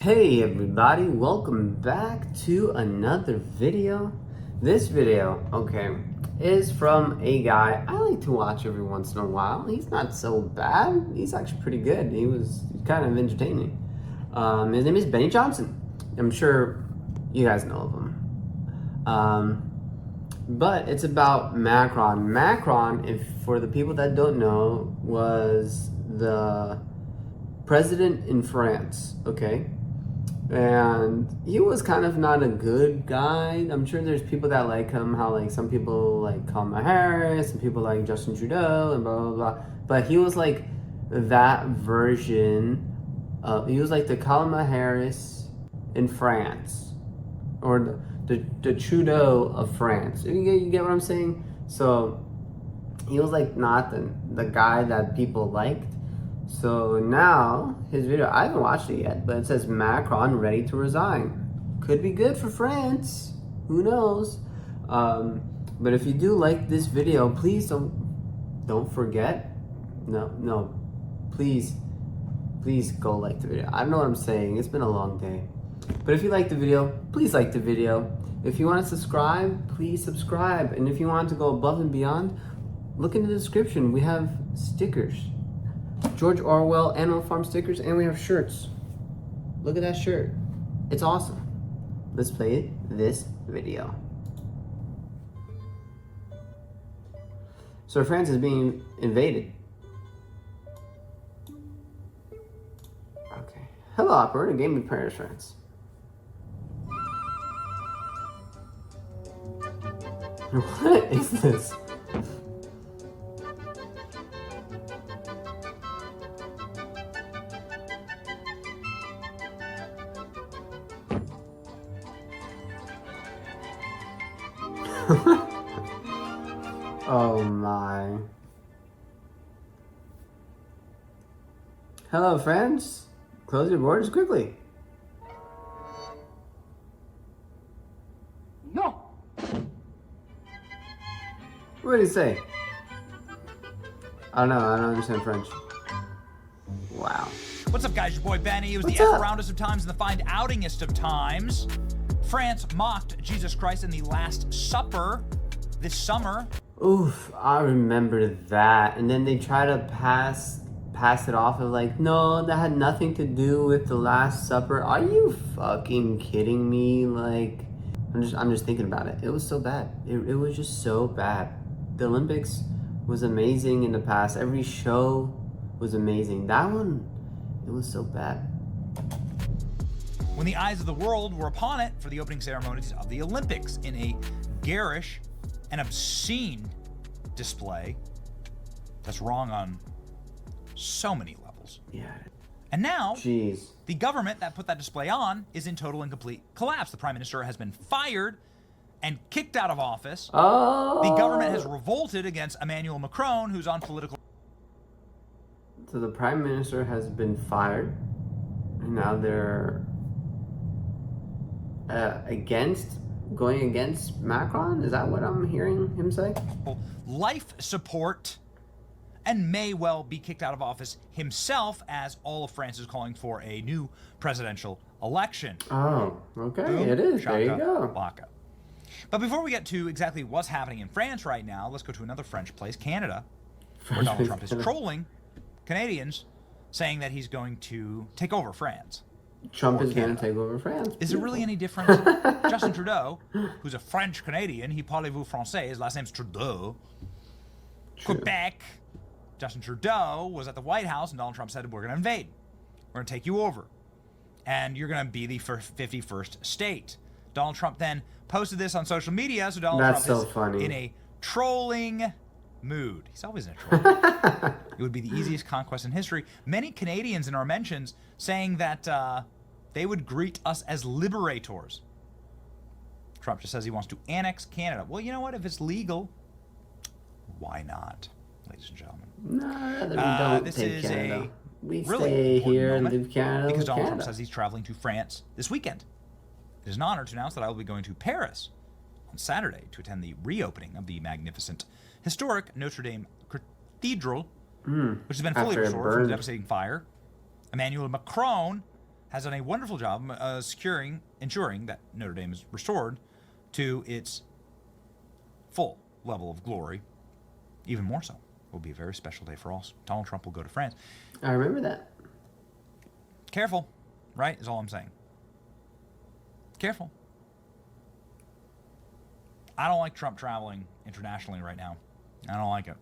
Hey everybody, welcome back to another video. This video, is from a guy I like to watch every once in a while. He's not so bad. He's actually pretty good. He was kind of entertaining. His name is Benny Johnson. I'm sure you guys know of him. But it's about Macron. Macron, if for the people that don't know, was the president in France, okay? And he was kind of not a good guy. I'm sure there's people that like him, how like some people like Kamala Harris and people like Justin Trudeau and blah blah blah. But he was like that version of, he was like the Kamala Harris in France, or the Trudeau of France. You get what I'm saying? So he was like not the guy that people liked. So now his video, I haven't watched it yet, but it says Macron ready to resign. Could be good for France. Who knows? But if you do like this video, please don't forget. No, please go like the video. I don't know what I'm saying. It's been a long day. But if you like the video, please like the video. If you want to subscribe, please subscribe. And if you want to go above and beyond, look in the description. We have stickers. George Orwell Animal Farm stickers, and we have shirts. Look at that shirt. It's awesome. Let's play this video. So France is being invaded. Okay. Hello, operator. Game in Paris, France. What is this? Oh my. Hello, friends. Close your borders quickly. No. What did he say? I don't know. I don't understand French. Wow. What's up, guys? Your boy Benny. It was What's the up? F-roundest of times and the find outingest of times. France mocked Jesus Christ in the Last Supper this summer. Oof, I remember that. And then they try to pass it off of like, no, that had nothing to do with the Last Supper. Are you fucking kidding me? Like, I'm just thinking about it. It was so bad. It was just so bad. The Olympics was amazing in the past. Every show was amazing. That one, it was so bad. When the eyes of the world were upon it for the opening ceremonies of the Olympics in a garish and obscene display that's wrong on so many levels. Yeah. And now, Jeez. the government that put that display on is in total and complete collapse. The prime minister has been fired and kicked out of office. Oh. The government has revolted against Emmanuel Macron, who's on political... So the prime minister has been fired, and now they're going against Macron? Is that what I'm hearing him say? life support and may well be kicked out of office himself, as all of France is calling for a new presidential election. Oh, okay, Boom, it is. shaka, There you go. Baka. But before we get to exactly what's happening in France right now, let's go to another French place, Canada, where Donald Trump is trolling Canadians, saying that he's going to take over France. Trump is going to take over France. Is it really any different? Justin Trudeau, who's a French Canadian, he parlez-vous français, his last name's Trudeau. True. Quebec. Justin Trudeau was at the White House, and Donald Trump said, we're going to invade. We're going to take you over. And you're going to be the 51st state. Donald Trump then posted this on social media, so Donald That's Trump so is funny. in a trolling mood. He's always in a troll. It would be the easiest conquest in history. Many Canadians in our mentions saying that they would greet us as liberators. Trump just says he wants to annex Canada. Well, you know what? If it's legal, why not, ladies and gentlemen? No, we don't this take is Canada. a We really stay important here and moment leave Canada because with Donald Canada. Trump says he's traveling to France this weekend. It is an honor to announce that I will be going to Paris on Saturday to attend the reopening of the magnificent, historic Notre Dame Cathedral, which has been fully After it restored from the burned. devastating fire. Emmanuel Macron has done a wonderful job ensuring that Notre Dame is restored to its full level of glory. Even more so. It will be a very special day for us. Donald Trump will go to France. I remember that. Careful, right, is all I'm saying. Careful. I don't like Trump traveling internationally right now. I don't like it.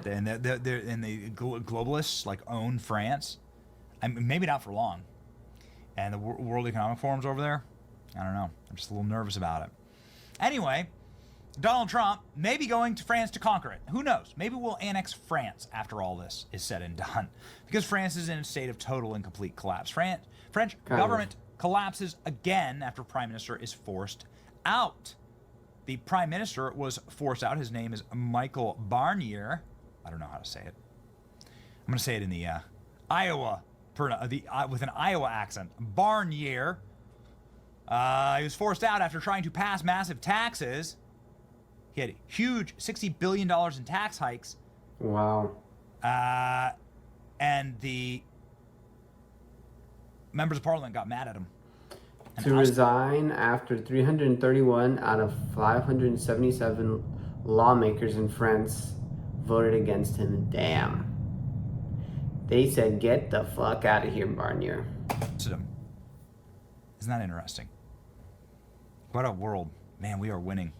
And the globalists like own France. I mean, maybe not for long. And the World Economic Forum's over there. I don't know. I'm just a little nervous about it. Anyway, Donald Trump may be going to France to conquer it. Who knows? Maybe we'll annex France after all this is said and done. Because France is in a state of total and complete collapse. French government collapses again after Prime Minister is forced out. The Prime Minister was forced out. His name is Michael Barnier. I don't know how to say it. I'm going to say it in the Iowa, with an Iowa accent. Barnier. He was forced out after trying to pass massive taxes. He had huge $60 billion in tax hikes. Wow. And the members of parliament got mad at him. To resign after 331 out of 577 lawmakers in France voted against him. Damn. They said, get the fuck out of here, Barnier. Isn't that interesting? What a world. Man, we are winning.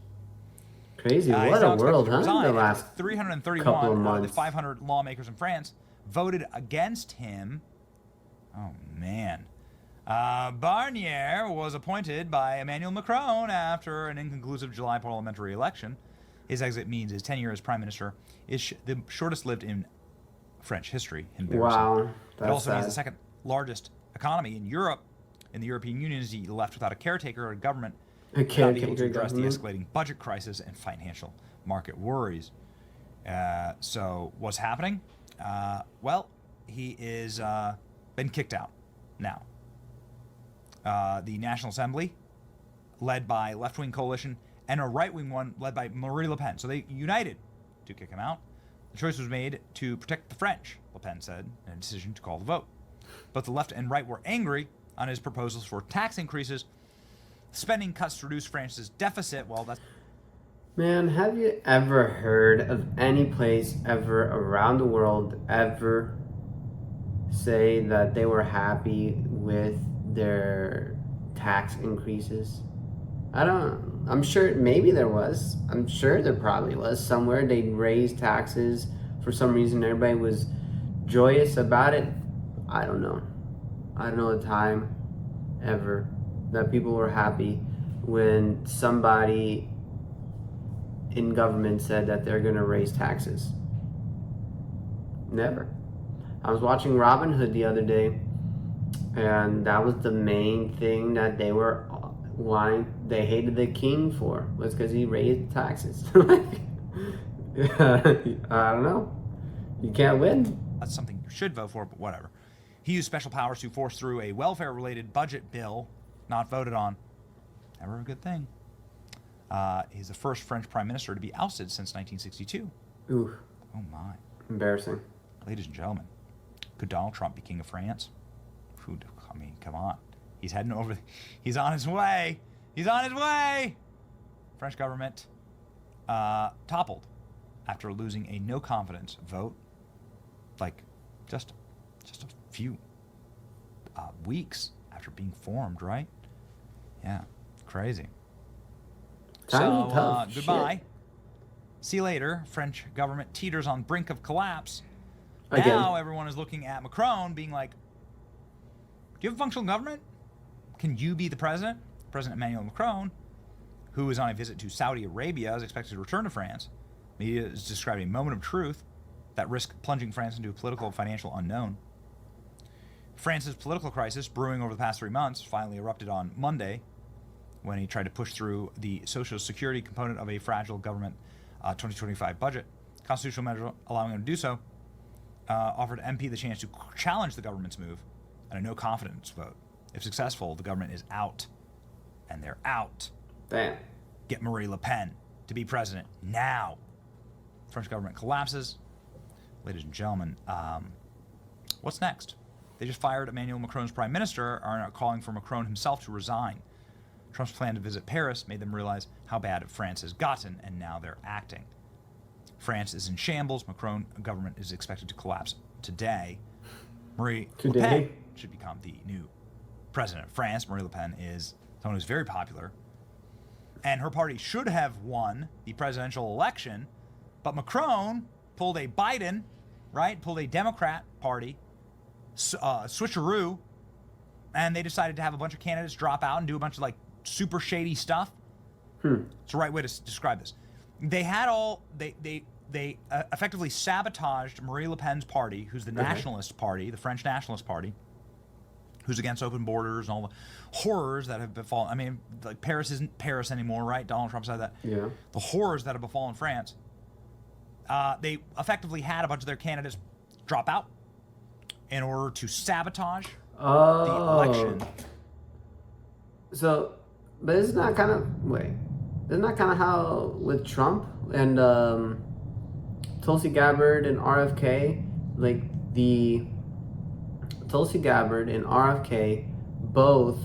Crazy. What a world, huh? The last 331 out of the 500 lawmakers in France voted against him. Oh, man. Barnier was appointed by Emmanuel Macron after an inconclusive July parliamentary election. His exit means his tenure as prime minister is the shortest lived in French history. Wow. It also means the second largest economy in Europe. In the European Union, is he left without a caretaker or a government not able to address the escalating budget crisis and financial market worries. So what's happening? Well, he is been kicked out now. The National Assembly, led by left-wing coalition, and a right-wing one led by Marine Le Pen. So they united to kick him out. The choice was made to protect the French, Le Pen said, in a decision to call the vote. Both the left and right were angry on his proposals for tax increases, spending cuts to reduce France's deficit. Well, that's... Man, have you ever heard of any place ever around the world ever say that they were happy with their tax increases? I'm sure maybe there was. I'm sure there probably was. Somewhere they raised taxes for some reason. Everybody was joyous about it. I don't know. I don't know a time ever that people were happy when somebody in government said that they're going to raise taxes. Never. I was watching Robin Hood the other day, and that was the main thing that they were wanting. They hated the king for, was because he raised taxes. I don't know. You can't win. That's something you should vote for, but whatever. He used special powers to force through a welfare-related budget bill not voted on. Never a good thing. He's the first French prime minister to be ousted since 1962. Ooh. Oh, my. Embarrassing. Ladies and gentlemen, could Donald Trump be king of France? I mean, come on. He's heading over. He's on his way. He's on his way. French government toppled after losing a no confidence vote, like just a few weeks after being formed, right? Yeah, crazy. Tough. Goodbye. See you later. French government teeters on brink of collapse. Again. Now everyone is looking at Macron being like, do you have a functional government? Can you be the president? President Emmanuel Macron, who is on a visit to Saudi Arabia, is expected to return to France. Media is describing a moment of truth that risked plunging France into a political and financial unknown. France's political crisis, brewing over the past 3 months, finally erupted on Monday when he tried to push through the social security component of a fragile government 2025 budget. Constitutional measure allowing him to do so offered MP the chance to challenge the government's move and a no-confidence vote. If successful, the government is out. And they're out. Damn. Get Marine Le Pen to be president now. French government collapses. Ladies and gentlemen, what's next? They just fired Emmanuel Macron's prime minister, are now calling for Macron himself to resign. Trump's plan to visit Paris made them realize how bad France has gotten, and now they're acting. France is in shambles. Macron government is expected to collapse today. Marie Le Pen should become the new president of France. Marie Le Pen is someone who's very popular, and her party should have won the presidential election, but Macron pulled a Biden, right? Pulled a Democrat party, switcheroo, and they decided to have a bunch of candidates drop out and do a bunch of like super shady stuff. It's the right way to describe this. They had they effectively sabotaged Marie Le Pen's party, who's the Nationalist Party, the French Nationalist Party, who's against open borders and all the horrors that have befallen. I mean, like Paris isn't Paris anymore, right? Donald Trump said that. Yeah. The horrors that have befallen France. They effectively had a bunch of their candidates drop out in order to sabotage the election. So, but isn't that kind of how with Trump and Tulsi Gabbard and RFK, like the Tulsi Gabbard and RFK both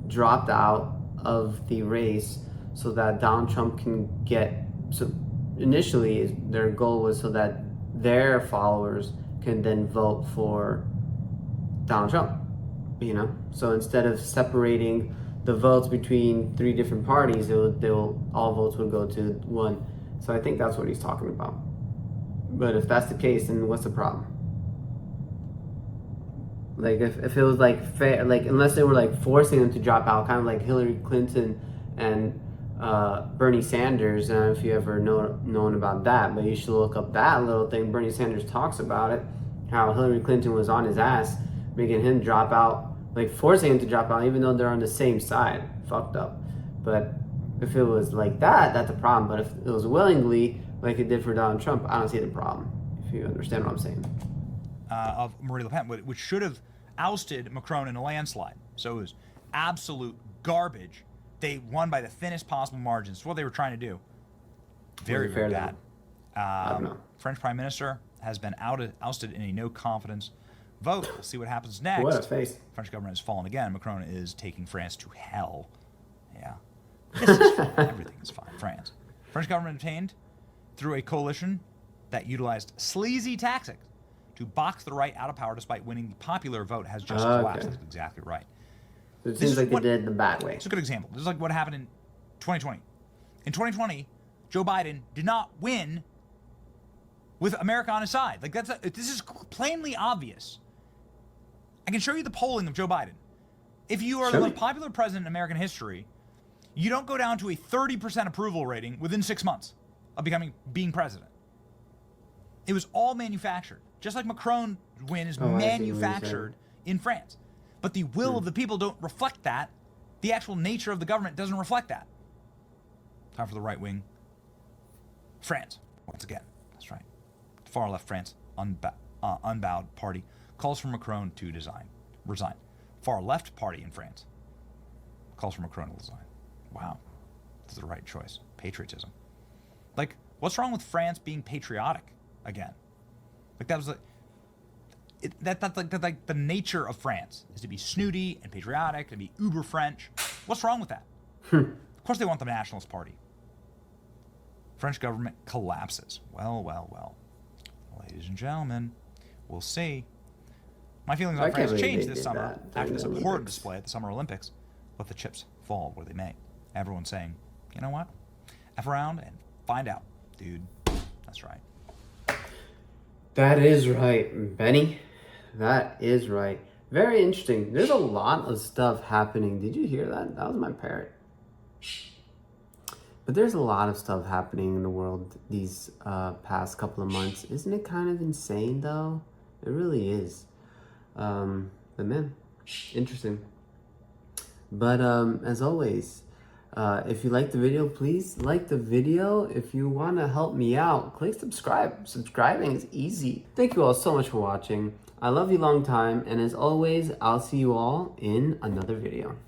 dropped out of the race so that Donald Trump can get, so initially their goal was so that their followers can then vote for Donald Trump, you know? So instead of separating the votes between three different parties, all votes would go to one. So I think that's what he's talking about. But if that's the case, then what's the problem? Like if it was like fair, like unless they were like forcing them to drop out, kind of like Hillary Clinton and Bernie Sanders. I don't know if you ever known about that, but you should look up that little thing. Bernie Sanders talks about it, how Hillary Clinton was on his ass, making him drop out, like forcing him to drop out, even though they're on the same side. Fucked up. But if it was like that, that's a problem. But if it was willingly, like it did for Donald Trump, I don't see the problem, if you understand what I'm saying. Of Marie Le Pen, which should have ousted Macron in a landslide. So it was absolute garbage. They won by the thinnest possible margins. It's what they were trying to do. Very, very bad. I don't know. French prime minister has been ousted in a no confidence vote. We'll see what happens next. What a face. French government has fallen again. Macron is taking France to hell. Yeah. This is fine. Everything is fine. France. French government obtained through a coalition that utilized sleazy tactics to box the right out of power despite winning the popular vote has just collapsed. That's exactly right. So it seems like they did it the bad way. It's a good example. This is like what happened in 2020. In 2020, Joe Biden did not win with America on his side. Like this is plainly obvious. I can show you the polling of Joe Biden. If you are the most popular president in American history, you don't go down to a 30% approval rating within 6 months of being president. It was all manufactured. Just like Macron's win is manufactured in France. But the will of the people don't reflect that. The actual nature of the government doesn't reflect that. Time for the right wing. France, once again. That's right. Far left France, unbowed party, calls for Macron to resign. Far left party in France calls for Macron to resign. Wow. This is the right choice. Patriotism. Like, what's wrong with France being patriotic again? Like, that was that's like the nature of France is to be snooty and patriotic, to be uber French. What's wrong with that? Of course they want the Nationalist Party. French government collapses. Well. Ladies and gentlemen, we'll see. My feelings on France changed this summer after this abhorrent display at the Summer Olympics. Let the chips fall where they may. Everyone's saying, you know what? F around and find out, dude. That's right. That is right, Benny. That is right. Very interesting. There's a lot of stuff happening. Did you hear that? That was my parrot. But there's a lot of stuff happening in the world these past couple of months. Isn't it kind of insane, though? It really is. But man, interesting. But as always, if you like the video, please like the video. If you want to help me out, click subscribe. Subscribing is easy. Thank you all so much for watching. I love you long time. And as always, I'll see you all in another video.